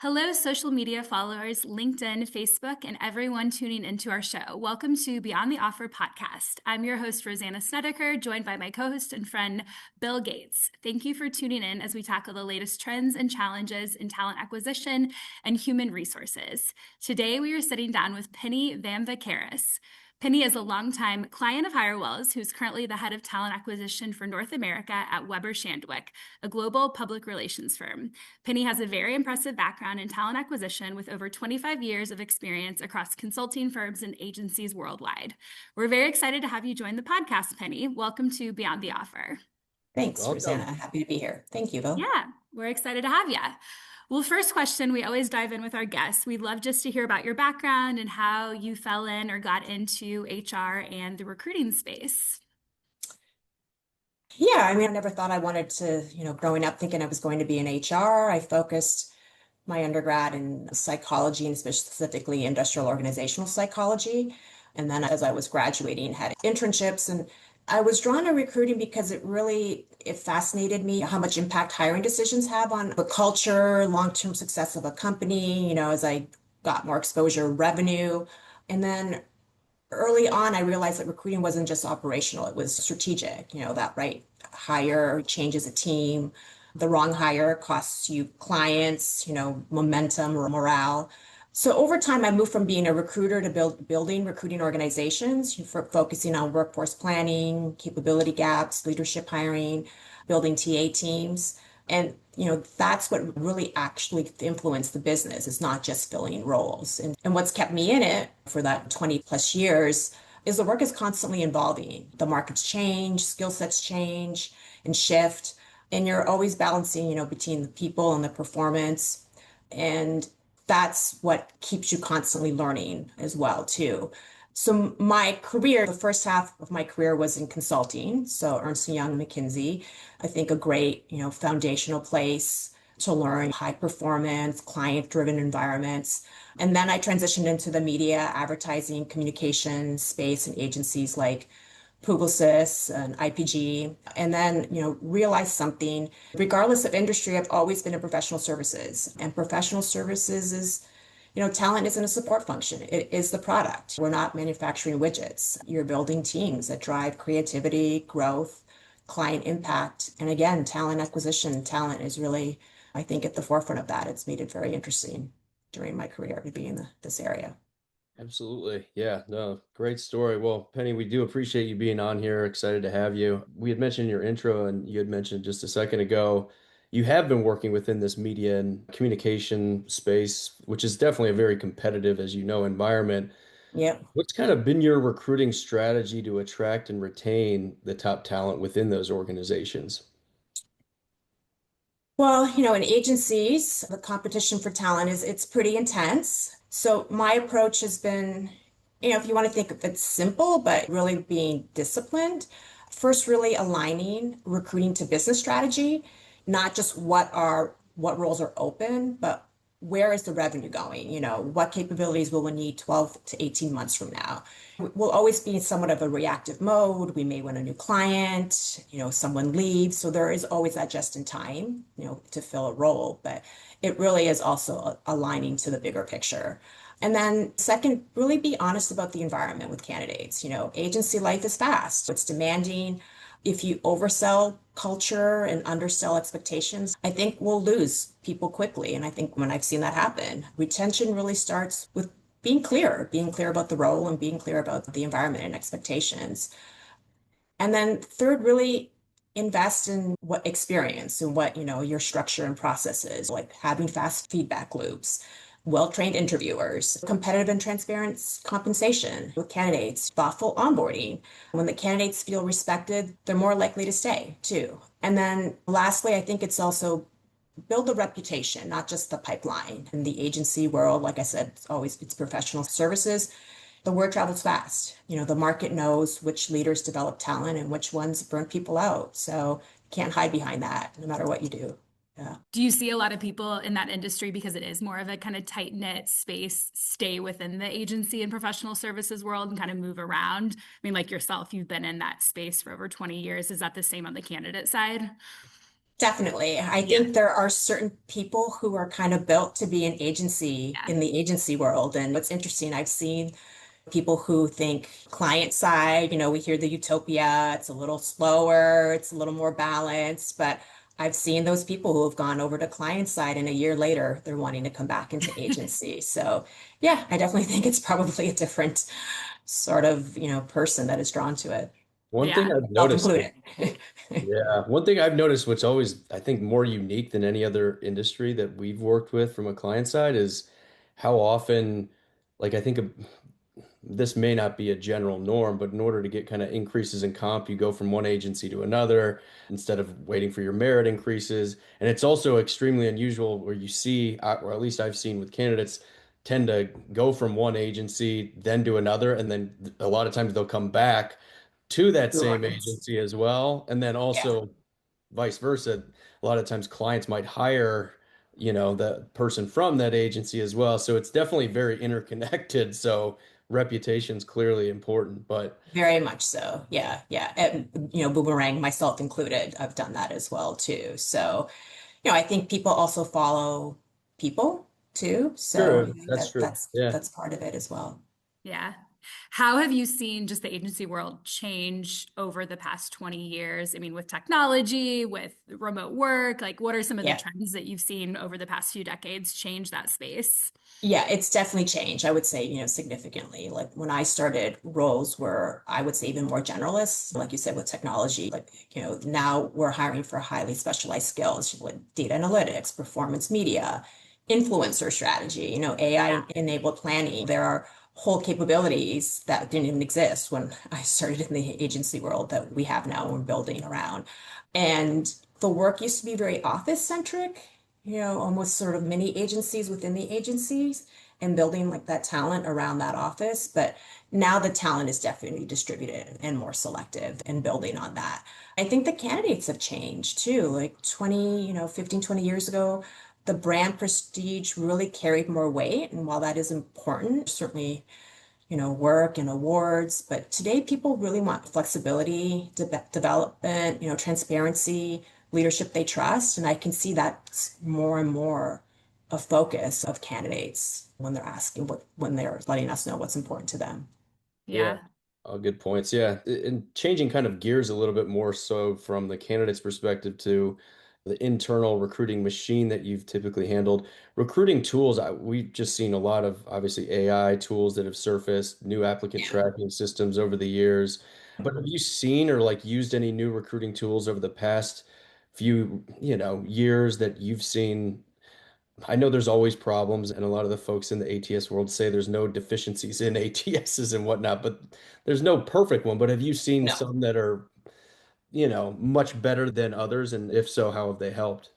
Hello, social media followers, LinkedIn, Facebook, and everyone tuning into our show. Welcome to Beyond the Offer podcast. I'm your host, Rosanna Snedeker, joined by my co-host and friend, Bill Gates. Thank you for tuning in as we tackle the latest trends and challenges in talent acquisition and human resources. Today, we are sitting down with Penny Vamvakaris. Penny is a longtime client of Hirewell's, who's currently the head of talent acquisition for North America at Weber Shandwick, a global public relations firm. Penny has a very impressive background in talent acquisition with over 25 years of experience across consulting firms and agencies worldwide. We're very excited to have you join the podcast, Penny. Welcome to Beyond the Offer. Thanks, Rosanna. Welcome. Happy to be here. Thank you, Bill. Yeah, we're excited to have you. Well, first question, we always dive in with our guests. We'd love just to hear about your background and how you fell in or got into HR and the recruiting space. Yeah, I never thought I wanted to, growing up thinking I was going to be in HR. I focused my undergrad in psychology and specifically industrial organizational psychology. And then as I was graduating, had internships and I was drawn to recruiting because it fascinated me how much impact hiring decisions have on the culture, long-term success of a company, as I got more exposure, revenue. And then early on, I realized that recruiting wasn't just operational, it was strategic. That right hire changes a team, the wrong hire costs you clients, momentum or morale. So over time, I moved from being a recruiter to building recruiting organizations, focusing on workforce planning, capability gaps, leadership hiring, building TA teams. And that's what really actually influenced the business. It's not just filling roles. And what's kept me in it for that 20 plus years is the work is constantly evolving. The markets change, skill sets change and shift. And you're always balancing, between the people and the performance. And that's what keeps you constantly learning as well, too. So my career, the first half of my career was in consulting. So Ernst & Young, McKinsey, I think a great, foundational place to learn high performance, client-driven environments. And then I transitioned into the media, advertising, communication space and agencies like Publicis and IPG, and then, realized something. Regardless of industry, I've always been in professional services, and professional services is talent isn't a support function. It is the product. We're not manufacturing widgets. You're building teams that drive creativity, growth, client impact. And again, talent acquisition, talent is really, I think, at the forefront of that. It's made it very interesting during my career to be in this area. Absolutely. Yeah, no, great story. Well, Penny, we do appreciate you being on here. Excited to have you. We had mentioned in your intro, and you had mentioned just a second ago, you have been working within this media and communication space, which is definitely a very competitive, as you know, environment. Yep. What's kind of been your recruiting strategy to attract and retain the top talent within those organizations? Well, in agencies, the competition for talent it's pretty intense. So my approach has been, if you want to think of it simple, but really being disciplined, first really aligning recruiting to business strategy, not just what roles are open, but where is the revenue going? What capabilities will we need 12 to 18 months from now? We'll always be in somewhat of a reactive mode. We may win a new client, someone leaves. So there is always that just in time, to fill a role, but it really is also aligning to the bigger picture. And then second, really be honest about the environment with candidates. Agency life is fast. It's demanding. If you oversell culture and undersell expectations, I think we'll lose people quickly. And I think when I've seen that happen, retention really starts with being clear about the role and being clear about the environment and expectations. And then third, really invest in what experience and what, your structure and processes, like having fast feedback loops, well-trained interviewers, competitive and transparent compensation with candidates, thoughtful onboarding. When the candidates feel respected, they're more likely to stay too. And then lastly, I think it's also build a reputation, not just the pipeline. In the agency world, like I said, it's professional services. The word travels fast. The market knows which leaders develop talent and which ones burn people out. So you can't hide behind that no matter what you do. Yeah. Do you see a lot of people in that industry, because it is more of a kind of tight-knit space, stay within the agency and professional services world and kind of move around? I mean, like yourself, you've been in that space for over 20 years. Is that the same on the candidate side? Definitely. I Yeah. think there are certain people who are kind of built to be an agency Yeah. in the agency world. And what's interesting, I've seen people who think client side, we hear the utopia, it's a little slower, it's a little more balanced, but I've seen those people who have gone over to client side and a year later they're wanting to come back into agency. So yeah, I definitely think it's probably a different sort of, person that is drawn to it, One thing Yeah. I've self noticed, included. yeah, one thing I've noticed, which always I think more unique than any other industry that we've worked with from a client side, is how often, like I think this may not be a general norm, but in order to get kind of increases in comp, you go from one agency to another instead of waiting for your merit increases. And it's also extremely unusual where you see, or at least I've seen with candidates, tend to go from one agency, then to another, and then a lot of times they'll come back to that same Right. agency as well. And then Yeah, also vice versa. A lot of times clients might hire, the person from that agency as well. So it's definitely very interconnected. So reputation's clearly important, but very much so. Yeah, yeah. And, boomerang, myself included, I've done that as well too. So, I think people also follow people too. So I true. think That's that true. Yeah. that's part of it as well. Yeah. How have you seen just the agency world change over the past 20 years? I mean, with technology, with remote work, like what are some of the Yeah. trends that you've seen over the past few decades change that space? Yeah, it's definitely changed. I would say, significantly. Like when I started, roles were, I would say, even more generalists. Like you said, with technology, like, now we're hiring for highly specialized skills like data analytics, performance media, influencer strategy, Yeah. AI-enabled planning. There are whole capabilities that didn't even exist when I started in the agency world that we have now and we're building around. And the work used to be very office centric, almost sort of mini agencies within the agencies and building like that talent around that office. But now the talent is definitely distributed and more selective and building on that. I think the candidates have changed too. Like 20, 15, 20 years ago, the brand prestige really carried more weight. And while that is important, certainly work and awards. But today, people really want flexibility, development, transparency, leadership they trust. And I can see that's more and more a focus of candidates when they're asking when they're letting us know what's important to them. Yeah. Yeah. All good points. Yeah. And changing kind of gears a little bit more so from the candidate's perspective to the internal recruiting machine that you've typically handled. Recruiting tools, we've just seen a lot of obviously AI tools that have surfaced, new applicant Yeah. tracking systems over the years. But have you seen or like used any new recruiting tools over the past few, years that you've seen? I know there's always problems, and a lot of the folks in the ATS world say there's no deficiencies in ATSs and whatnot, but there's no perfect one. But have you seen No. some that are, much better than others? And if so, how have they helped?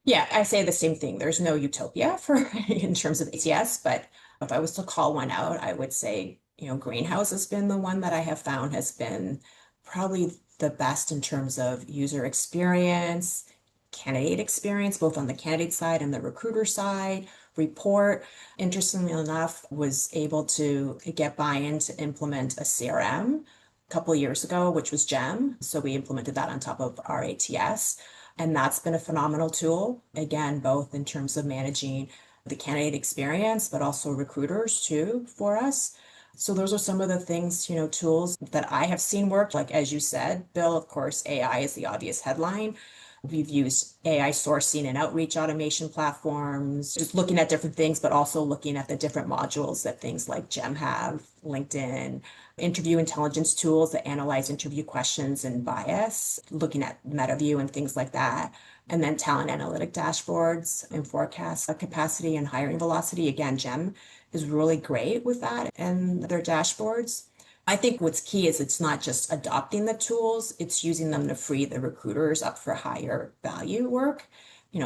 Yeah, I say the same thing. There's no utopia for in terms of ATS, but if I was to call one out, I would say, Greenhouse has been the one that I have found has been probably the best in terms of user experience, candidate experience, both on the candidate side and the recruiter side. Report, interestingly enough, was able to get buy-in to implement a CRM a couple of years ago, which was GEM. So we implemented that on top of our ATS. And that's been a phenomenal tool, again, both in terms of managing the candidate experience, but also recruiters too for us. So those are some of the things, tools that I have seen work. Like as you said, Bill, of course, AI is the obvious headline. We've used AI sourcing and outreach automation platforms, just looking at different things, but also looking at the different modules that things like GEM have, LinkedIn, interview intelligence tools that analyze interview questions and bias, looking at MetaView and things like that. And then talent analytic dashboards and forecast capacity and hiring velocity. Again, GEM is really great with that and their dashboards. I think what's key is it's not just adopting the tools, it's using them to free the recruiters up for higher value work.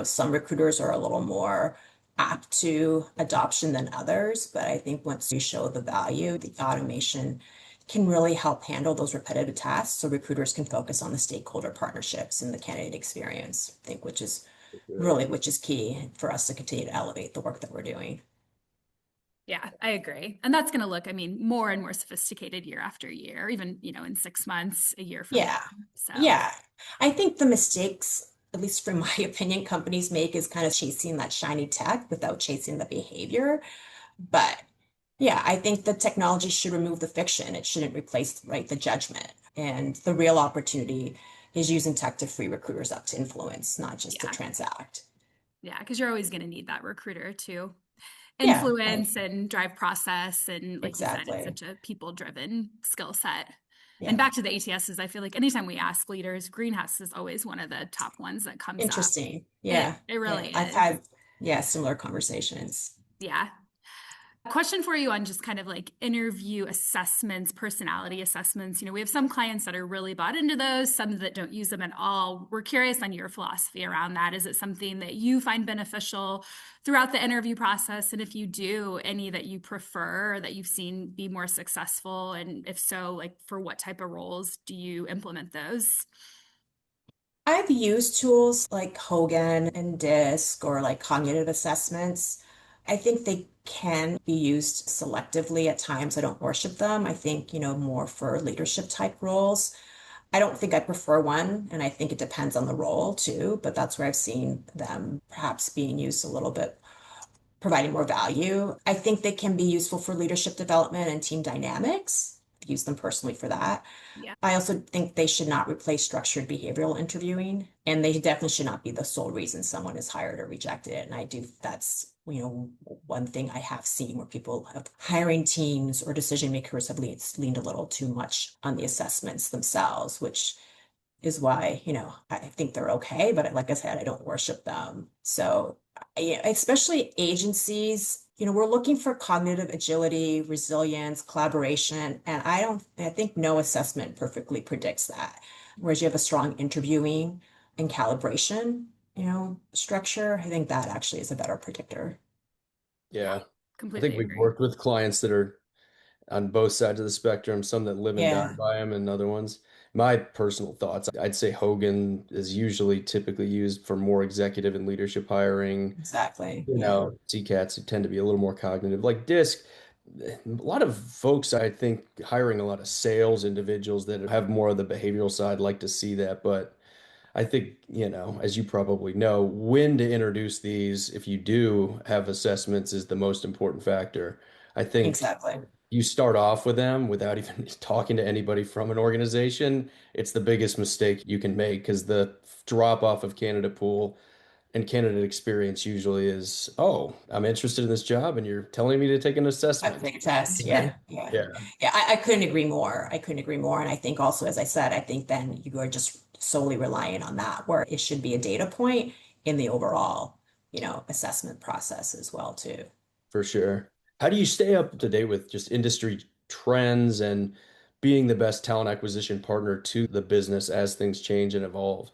Some recruiters are a little more apt to adoption than others, but I think once you show the value, the automation can really help handle those repetitive tasks so recruiters can focus on the stakeholder partnerships and the candidate experience, I think, which is key for us to continue to elevate the work that we're doing. Yeah, I agree. And that's going to look, I mean, more and more sophisticated year after year, even, in 6 months, a year from Yeah. now. So, Yeah. I think the mistakes, at least from my opinion, companies make is kind of chasing that shiny tech without chasing the behavior. But yeah, I think the technology should remove the fiction. It shouldn't replace, right, the judgment. And the real opportunity is using tech to free recruiters up to influence, not just to yeah. transact. Yeah, because you're always going to need that recruiter to Yeah, influence and drive process. And like you said, it's exactly. such a people-driven skill set. And Yeah. back to the ATSs, I feel like anytime we ask leaders, greenhouse is always one of the top ones that comes up. Interesting. It Yeah. it Yeah. really I've is. had, yeah, similar conversations. Yeah. Question for you on just kind of like interview assessments, personality assessments. We have some clients that are really bought into those, some that don't use them at all. We're curious on your philosophy around that. Is it something that you find beneficial throughout the interview process? And if you do, any that you prefer or that you've seen be more successful? And if so, like for what type of roles do you implement those? I've used tools like Hogan and DISC or like cognitive assessments. I think they can be used selectively at times. I don't worship them. I think, more for leadership type roles. I don't think I prefer one, and I think it depends on the role too, but that's where I've seen them perhaps being used a little bit, providing more value. I think they can be useful for leadership development and team dynamics. I've used them personally for that. Yeah. I also think they should not replace structured behavioral interviewing, and they definitely should not be the sole reason someone is hired or rejected. And I do, that's, one thing I have seen where people have hiring teams or decision makers have leaned a little too much on the assessments themselves, which is why, I think they're okay, but like I said, I don't worship them. So, yeah, especially agencies, we're looking for cognitive agility, resilience, collaboration, and I think no assessment perfectly predicts that. Whereas you have a strong interviewing and calibration, structure, I think that actually is a better predictor. Yeah. Yeah. I think Completely we've agree. worked with clients that are on both sides of the spectrum, some that live and die Yeah, by them, and other ones. My personal thoughts, I'd say Hogan is usually typically used for more executive and leadership hiring. exactly. Yeah, CCATs tend to be a little more cognitive. Like DISC, a lot of folks, I think, hiring a lot of sales individuals that have more of the behavioral side like to see that. But I think, as you probably know, when to introduce these, if you do have assessments, is the most important factor. I think exactly. you start off with them without even talking to anybody from an organization, it's the biggest mistake you can make because the drop off of candidate pool and candidate experience usually is, oh, I'm interested in this job and you're telling me to take an I assessment. think it does. Yeah, yeah. Yeah, Yeah, I couldn't agree more. I couldn't agree more. And I think also, as I said, I think then you are just solely relying on that, where it should be a data point in the overall, assessment process as well, too. for sure. How do you stay up to date with just industry trends and being the best talent acquisition partner to the business as things change and evolve?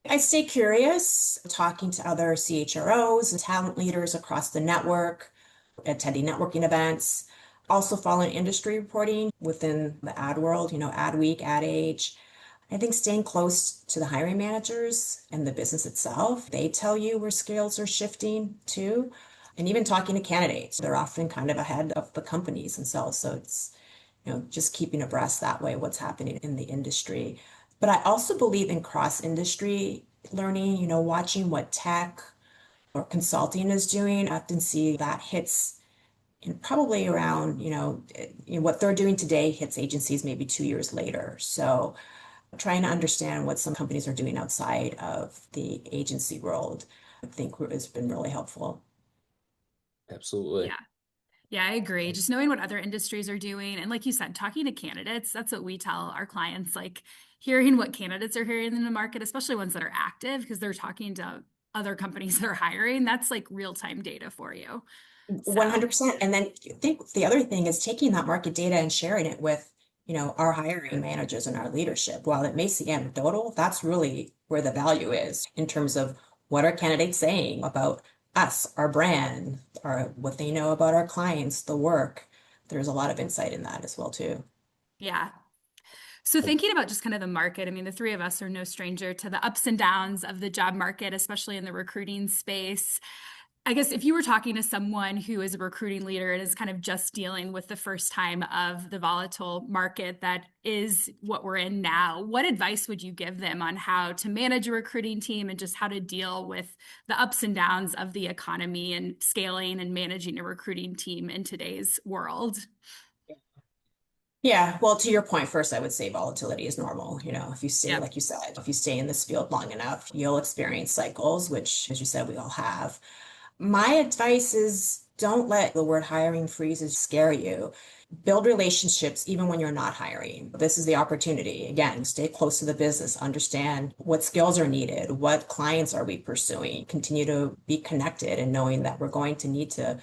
I stay curious, talking to other CHROs and talent leaders across the network, attending networking events, also following industry reporting within the ad world, Ad Week, Ad Age. I think staying close to the hiring managers and the business itself, they tell you where skills are shifting too. And even talking to candidates, they're often kind of ahead of the companies themselves. So it's, just keeping abreast that way, what's happening in the industry. But I also believe in cross industry learning, watching what tech or consulting is doing. I often see that hits probably around, what they're doing today hits agencies maybe 2 years later. So trying to understand what some companies are doing outside of the agency world, I think has been really helpful. Absolutely. Yeah. Yeah, I agree. Just knowing what other industries are doing. And like you said, talking to candidates, that's what we tell our clients, like hearing what candidates are hearing in the market, especially ones that are active, because they're talking to other companies that are hiring. That's like real-time data for you. So, 100%. And then I think the other thing is taking that market data and sharing it with, our hiring managers and our leadership. While it may seem anecdotal, that's really where the value is in terms of what are candidates saying about us, our brand, or what they know about our clients, the work. There's a lot of insight in that as well, too. yeah. So thinking about just kind of the market, I mean, the three of us are no stranger to the ups and downs of the job market, especially in the recruiting space. I guess if you were talking to someone who is a recruiting leader and is kind of just dealing with the first time of the volatile market that is what we're in now, what advice would you give them on how to manage a recruiting team and just how to deal with the ups and downs of the economy and scaling and managing a recruiting team in today's world? Yeah, well, to your point, first, I would say volatility is normal. If you stay, Yeah. like you said, if you stay in this field long enough, you'll experience cycles, which, as you said, we all have. My advice is don't let the word hiring freezes scare you. Build relationships even when you're not hiring. This is the opportunity. Again, stay close to the business, understand what skills are needed, what clients are we pursuing, continue to be connected and knowing that we're going to need to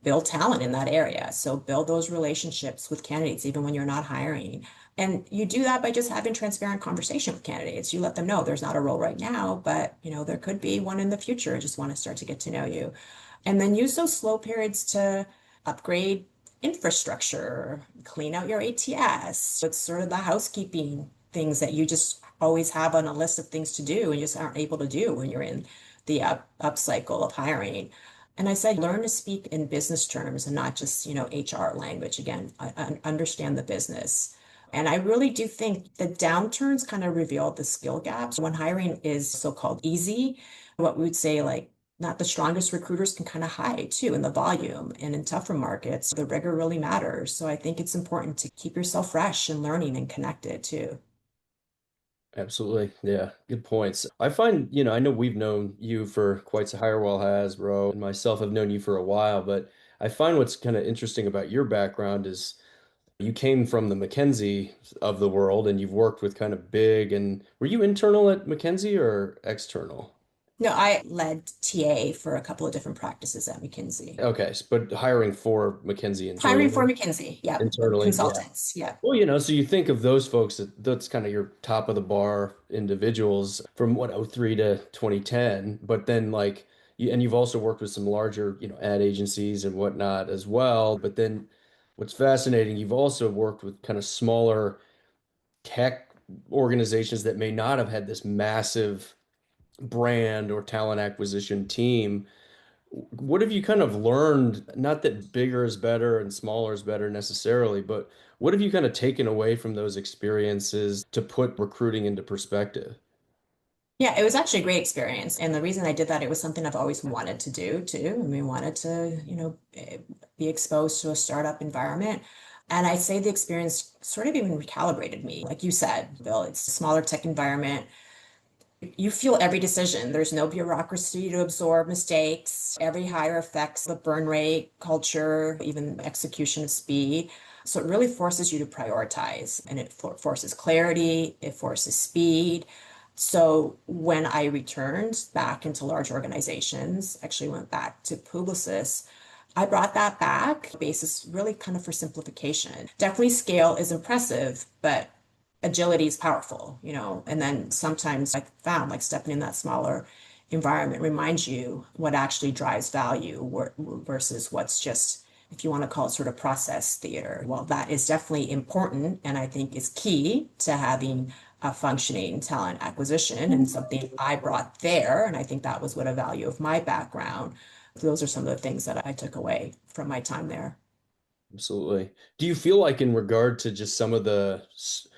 build talent in that area. So build those relationships with candidates even when you're not hiring. And you do that by just having transparent conversation with candidates. You let them know there's not a role right now, but there could be one in the future. I just want to start to get to know you. And then use those slow periods to upgrade infrastructure, clean out your ATS. It's sort of the housekeeping things that you just always have on a list of things to do and just aren't able to do when you're in the up cycle of hiring. And I said, learn to speak in business terms and not just, HR language. Again, I understand the business. And I really do think the downturns kind of revealed the skill gaps. When hiring is so-called easy, what we would say, like, not the strongest recruiters can kind of hide too in the volume. And in tougher markets, the rigor really matters. So I think it's important to keep yourself fresh and learning and connected too. Absolutely. Yeah, good points. I find, I know we've known you for quite a hire while has, bro, and myself have known you for a while, but I find what's kind of interesting about your background is you came from the McKinsey of the world and you've worked with kind of big and were you internal at McKinsey or external? No, I led TA for a couple of different practices at McKinsey. Okay, but hiring for McKinsey Hiring for internally, McKinsey, yeah, internally, yeah. consultants, yeah. Well, so you think of those folks that's kind of your top of the bar individuals from what, '03 to 2010, but then like you've also worked with some larger, ad agencies and whatnot as well. But then what's fascinating, you've also worked with kind of smaller tech organizations that may not have had this massive brand or talent acquisition team. What have you kind of learned? Not that bigger is better and smaller is better necessarily, but what have you kind of taken away from those experiences to put recruiting into perspective? Yeah, it was actually a great experience. And the reason I did that, it was something I've always wanted to do too. I mean, wanted to, be exposed to a startup environment. And I'd say the experience sort of even recalibrated me. Like you said, Bill, it's a smaller tech environment. You feel every decision. There's no bureaucracy to absorb mistakes. Every hire affects the burn rate, culture, even execution speed. So it really forces you to prioritize and it forces clarity, it forces speed. So when I returned back into large organizations, actually went back to Publicis, I brought that back basis really kind of for simplification. Definitely scale is impressive, but agility is powerful, and then sometimes I found like stepping in that smaller environment reminds you what actually drives value versus what's just, if you want to call it sort of process theater. Well, that is definitely important and I think is key to having a functioning talent acquisition and something I brought there. And I think that was what a value of my background. Those are some of the things that I took away from my time there. Absolutely. Do you feel like in regard to just some of the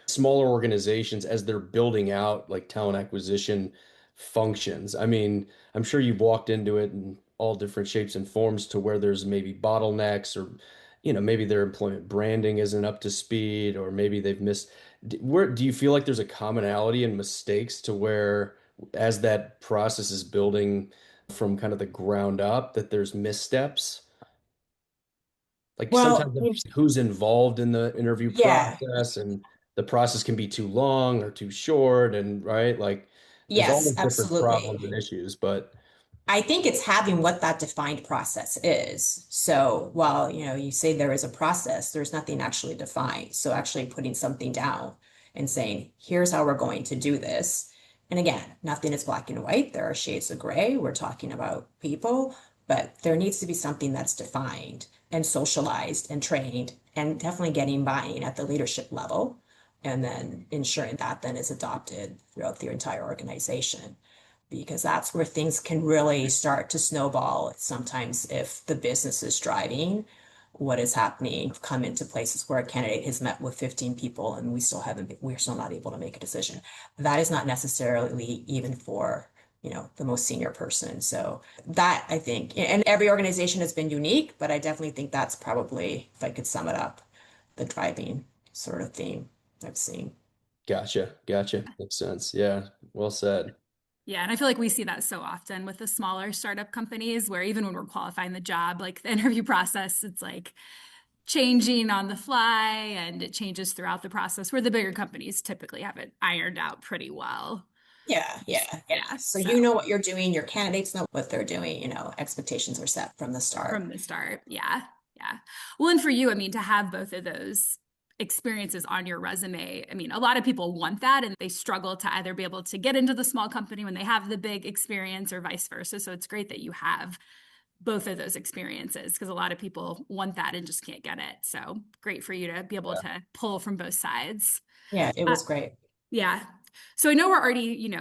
smaller organizations as they're building out like talent acquisition functions? I mean, I'm sure you've walked into it in all different shapes and forms to where there's maybe bottlenecks or, maybe their employment branding isn't up to speed or maybe they've missed. Where do you feel like there's a commonality in mistakes to where as that process is building from kind of the ground up that there's missteps? Like Well, sometimes who's involved in the interview yeah, process and the process can be too long or too short and right like there's yes, always different problems absolutely. and issues but I think it's having what that defined process is. So while, you say there is a process, there's nothing actually defined. So actually putting something down and saying, here's how we're going to do this. And again, nothing is black and white. There are shades of gray. We're talking about people, but there needs to be something that's defined and socialized and trained and definitely getting buy-in at the leadership level and then ensuring that then is adopted throughout the entire organization. because that's where things can really start to snowball sometimes if the business is driving what is happening. I've come into places where a candidate has met with 15 people and we're still not able to make a decision. That is not necessarily even for, the most senior person. So that I think, and every organization has been unique, but I definitely think that's probably, if I could sum it up, the driving sort of theme I've seen. Gotcha. Gotcha. Makes sense. Yeah. Well said. Yeah, and I feel like we see that so often with the smaller startup companies where even when we're qualifying the job, like the interview process, it's like changing on the fly and it changes throughout the process, where the bigger companies typically have it ironed out pretty well. Yeah, yeah, yeah. Yeah, So so you know what you're doing, your candidates know what they're doing, expectations are set from the start. from the start. Yeah, yeah. Well, and for you, I mean, to have both of those experiences on your resume, I mean, a lot of people want that and they struggle to either be able to get into the small company when they have the big experience or vice versa. So it's great that you have both of those experiences because a lot of people want that and just can't get it. So great for you to be able Yeah. to pull from both sides. Yeah, it Uh, was great. yeah. So I know we're already,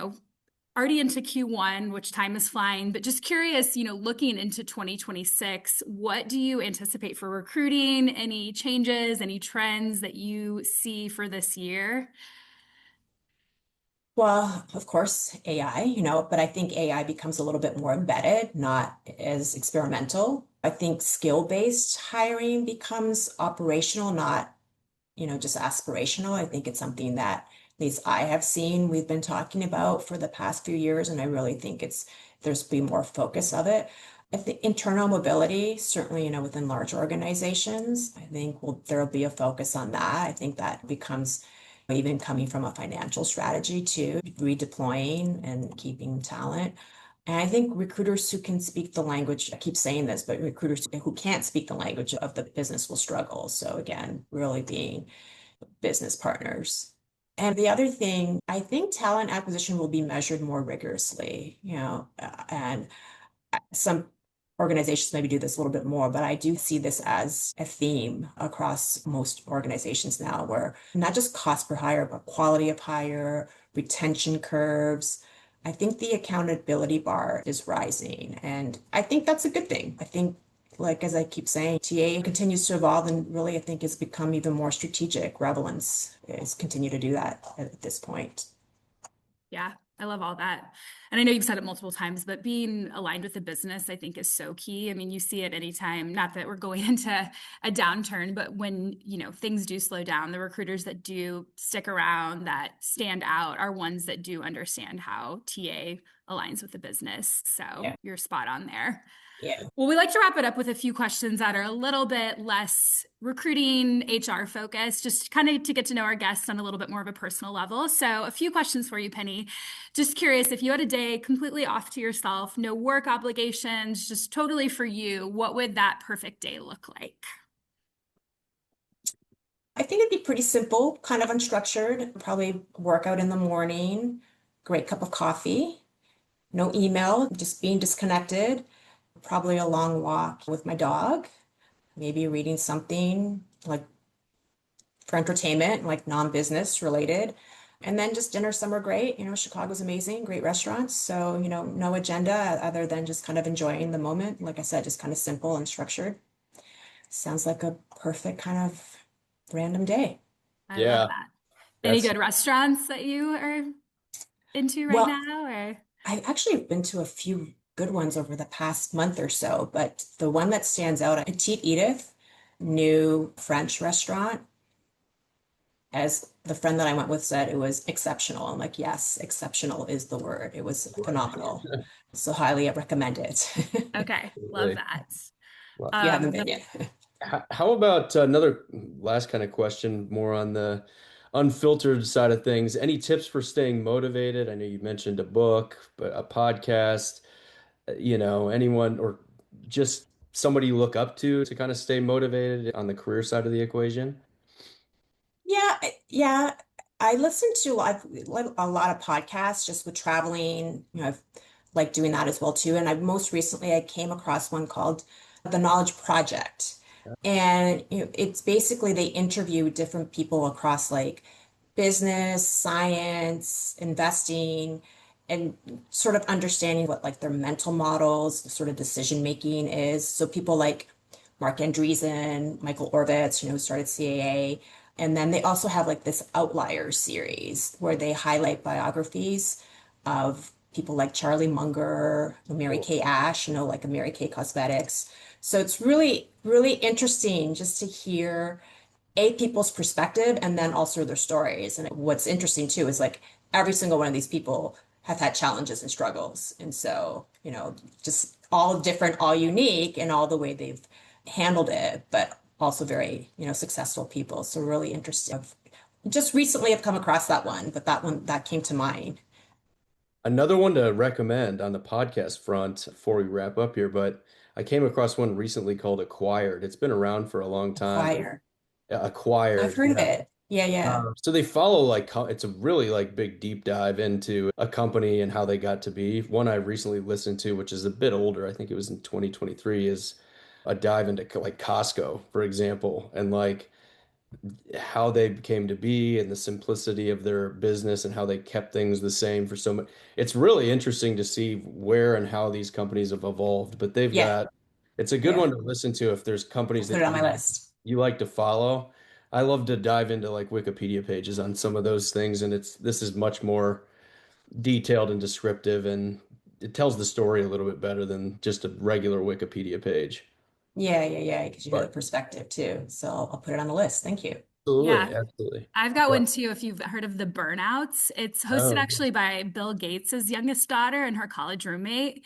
already into Q1, which time is flying, but just curious, looking into 2026, what do you anticipate for recruiting? Any changes, any trends that you see for this year? Well, of course, AI, but I think AI becomes a little bit more embedded, not as experimental. I think skill-based hiring becomes operational, not, just aspirational. I think it's something that at least I have seen we've been talking about for the past few years, and I really think there's be more focus of it. I think internal mobility, certainly, within large organizations, I think there'll be a focus on that. I think that becomes even coming from a financial strategy too, redeploying and keeping talent. And I think recruiters who can speak the language, I keep saying this, but recruiters who can't speak the language of the business will struggle. So again, really being business partners. And the other thing, I think talent acquisition will be measured more rigorously, and some organizations maybe do this a little bit more, but I do see this as a theme across most organizations now, where not just cost per hire, but quality of hire, retention curves. I think the accountability bar is rising, and I think that's a good thing. I think, like as I keep saying, TA continues to evolve and really I think has become even more strategic. Relevance is continue to do that at this point. Yeah, I love all that. And I know you've said it multiple times, but being aligned with the business, I think, is so key. I mean, you see it anytime, not that we're going into a downturn, but when, things do slow down, the recruiters that do stick around, that stand out, are ones that do understand how TA aligns with the business. So Yeah. you're spot on there. Yeah. Well, we like to wrap it up with a few questions that are a little bit less recruiting HR focused, just kind of to get to know our guests on a little bit more of a personal level. So, a few questions for you, Penny. Just curious, if you had a day completely off to yourself, no work obligations, just totally for you, what would that perfect day look like? I think it'd be pretty simple, kind of unstructured, probably workout in the morning, great cup of coffee, no email, just being disconnected, probably a long walk with my dog, maybe reading something like for entertainment, like non-business related. And then just dinner somewhere great. Chicago's amazing, great restaurants. So, no agenda other than just kind of enjoying the moment. Like I said, just kind of simple and structured. Sounds like a perfect kind of random day. I love Yeah. that. Any That's good restaurants that you are into right Well, now? Or I've actually been to a few good ones over the past month or so, but the one that stands out, Petite Edith, new French restaurant. As the friend that I went with said, it was exceptional. I'm like, yes, exceptional is the word. It was phenomenal. So highly recommend it. okay, love really, that. well, If you haven't The been yet. how about another last kind of question, more on the unfiltered side of things? Any tips for staying motivated? I know you mentioned a book, but a podcast, anyone or just somebody you look up to kind of stay motivated on the career side of the equation? Yeah, yeah. I listen to a lot of podcasts just with traveling. I've like doing that as well too. And most recently I came across one called The Knowledge Project. And it's basically they interview different people across like business, science, investing, and sort of understanding what like their mental models, the sort of decision making is. So people like Mark Andreessen, Michael Orbitz, who started CAA. And then they also have like this Outliers series where they highlight biographies of people like Charlie Munger, Mary Cool. Kay Ash, like a Mary Kay Cosmetics. So it's really, really interesting just to hear people's perspective and then also their stories. And what's interesting too is like every single one of these people have had challenges and struggles. And so, just all different, all unique in all the way they've handled it, but also very, successful people. So really interesting. I've just recently have come across that one, but that one that came to mind. Another one to recommend on the podcast front before we wrap up here, but I came across one recently called Acquired. It's been around for a long time. Choir. I've Acquired, heard of yeah. it. Yeah, yeah. So they follow like it's a really like big deep dive into a company and how they got to be. One I recently listened to, which is a bit older, I think it was in 2023, is a dive into like Costco, for example, and like how they came to be and the simplicity of their business and how they kept things the same for so much. It's really interesting to see where and how these companies have evolved, but Yeah, it's a good yeah. one to listen to if there's I'll companies put it that on my list. you like to follow. I love to dive into like Wikipedia pages on some of those things, and this is much more detailed and descriptive, and it tells the story a little bit better than just a regular Wikipedia page. Yeah, yeah, yeah. It gives you another But perspective too. So I'll put it on the list. Thank you. Yeah. absolutely, absolutely. I've got But one too, if you've heard of The Burnouts. It's hosted oh, actually by Bill Gates's youngest daughter and her college roommate.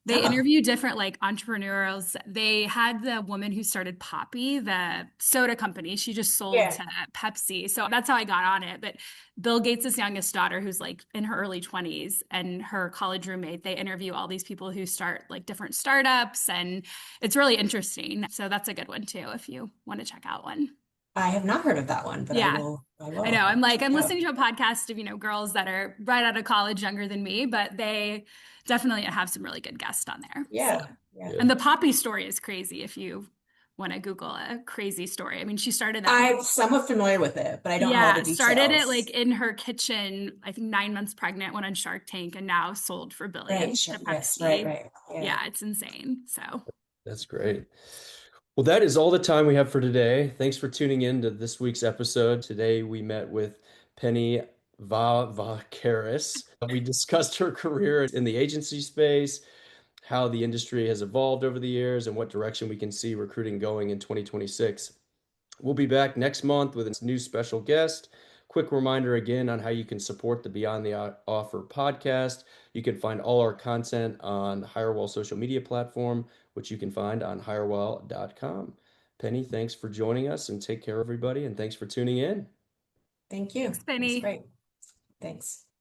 They Oh, interview different like entrepreneurs. They had the woman who started Poppy, the soda company. She just sold yeah. to Pepsi. So that's how I got on it. But Bill Gates's youngest daughter, who's like in her early 20s, and her college roommate, they interview all these people who start like different startups, and it's really interesting. So that's a good one too, if you want to check out one. I have not heard of that one, but I Yeah. will, I I know. will I'm like, check I'm it out. listening to a podcast of, girls that are right out of college, younger than me, but they definitely have some really good guests on there. So, Yeah, yeah. and yeah. the Poppy story is crazy if you want to Google a crazy story. I mean, she started that, I'm somewhat familiar with it, but I don't know all the yeah, started it like details. in her kitchen, I think 9 months pregnant, went on Shark Tank, and now sold for Right, billions sure. to Yes, right, Pepsi. right. Yeah. Yeah, it's insane. So, That's great. Well, that is all the time we have for today. Thanks for tuning in to this week's episode. Today we met with Penny Vamvakaris. We discussed her career in the agency space, how the industry has evolved over the years, and what direction we can see recruiting going in 2026. We'll be back next month with a new special guest. Quick reminder again on how you can support the Beyond the Offer podcast. You can find all our content on Hirewell social media platform, which you can find on hirewell.com. Penny, thanks for joining us and take care, everybody. And thanks for tuning in. Thank you. thanks, That's Penny. great. Thanks.